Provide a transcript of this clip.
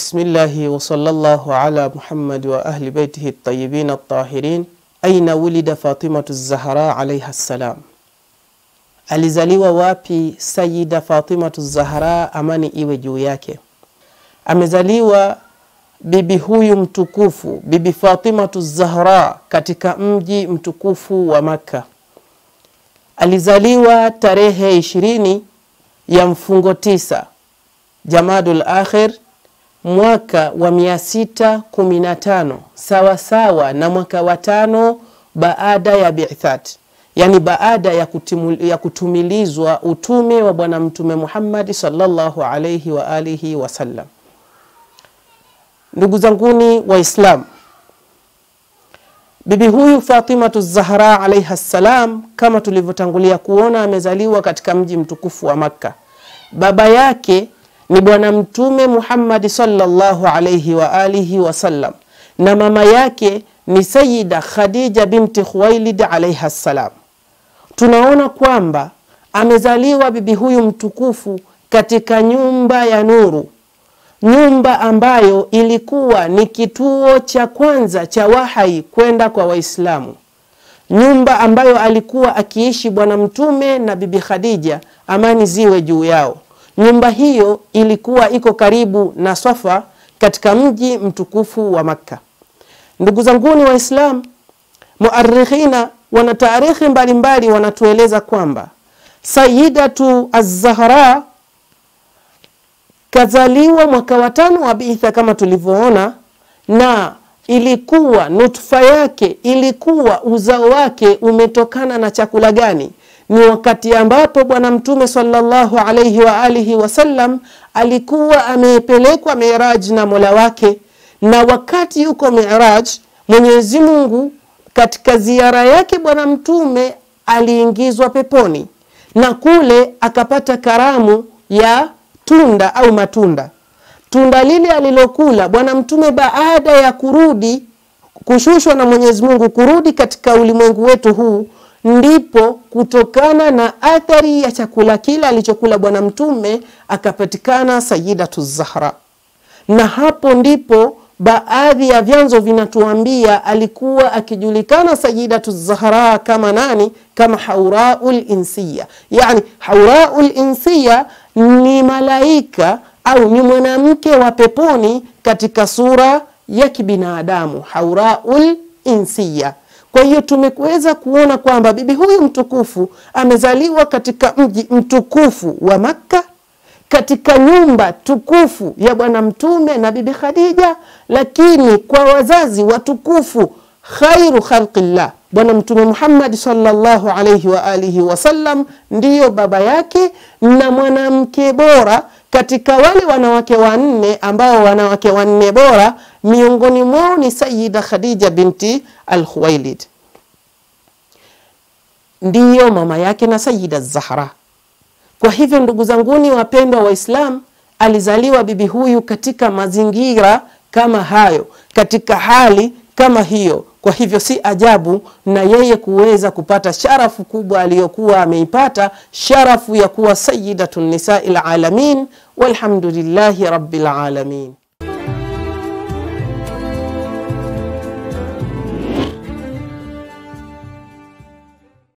بسم الله وصلى الله على محمد وأهل بيته الطيبين الطاهرين. أين ولد فاطمة الزهراء عليها السلام؟ Alizaliwa wapi Sayyida Fatima Zahra, amani iwe juu yake? Amezaliwa bibi huyu mtukufu, bibi Fatima Zahra, katika mji mtukufu wa Makka. Alizaliwa tarehe 20 ya mfungo 9 Jamadul Akhir mwaka wa 615 sawa sawa na mwaka wa 5 baada ya bi'that, yani baada ya kutumilizwa utume wa bwana mtume Muhammad sallallahu alayhi wa alihi wasallam. Ndugu zanguni Waislamu, bibi huyu Fatima Zahra alayha salam, kama tulivyotangulia kuona, amezaliwa katika mji mtukufu wa Makka. Baba yake ni bwana mtume Muhammad sallallahu alayhi wa alihi wasallam, na mama yake ni Sayyida Khadija binti Khuwailid alayha salam. Tunaona kwamba amezaliwa bibi huyu mtukufu katika nyumba ya nuru, nyumba ambayo ilikuwa ni kituo cha kwanza cha wahai kwenda kwa Waislamu, nyumba ambayo alikuwa akiishi bwana mtume na bibi Khadija, amani ziwe juu yao. Nyumba hiyo ilikuwa iko karibu na Safa katika mji mtukufu wa Makka. Ndugu zanguni Waislamu, muarrikhina wana taarikhi mbalimbali wanatueleza kwamba Sayyidatu Az-Zahra kazaliwa mwaka wa 5 wa bi'tha kama tulivyoona, na ilikuwa nutfa yake, ilikuwa uzao wake umetokana na chakula gani? Ni wakati ambapo bwana mtume sallallahu alayhi wa alihi wasallam alikuwa amepelekwa Mi'raj na Mola wake, na wakati yuko Mi'raj, Mwenyezi Mungu katika ziara yake bwana mtume aliingizwa peponi, na kule akapata karamu ya tunda au matunda. Tunda lile alilokula bwana mtume baada ya kurudi, kushushwa na Mwenyezi Mungu kurudi katika ulimwengu wetu huu, ndipo kutokana na athari ya chakula kile alichokula bwana mtume akapatikana Sayyidatu Zahra. Na hapo ndipo baadhi ya vyanzo vinatuambia alikuwa akijulikana Sayyidatu Zahra kama nani? Kama Hauraul Insiya. Yani Hauraul Insiya ni malaika au ni mwanamke wa peponi katika sura ya kibinadamu, Hauraul Insiya. Kwa hiyo tumeweza kuona kwamba bibi huyu mtukufu amezaliwa katika mji mtukufu wa Makka, katika nyumba tukufu ya bwana mtume na bibi Khadija, lakini kwa wazazi watukufu khairu khalqillah, bwana mtume Muhammad sallallahu alayhi wa alihi wasallam ndiyo baba yake, na mwanamke bora katika wale wanawake wanne, ambao wanawake wanne bora miongoni mwao ni Sayyida Khadija binti al-Khuwailid, ndiyo mama yake na Sayyida Zahra. Kwa hivyo ndugu zanguni wapendwa Waislamu, alizaliwa bibi huyu katika mazingira kama hayo, katika hali kama hiyo. Kwa hivyo si ajabu na yeye kuweza kupata sharafu kubwa aliyokuwa ameipata, sharafu ya kuwa Sayyidatun Nisa'il Alamin, walhamdulillahi rabbil alamin.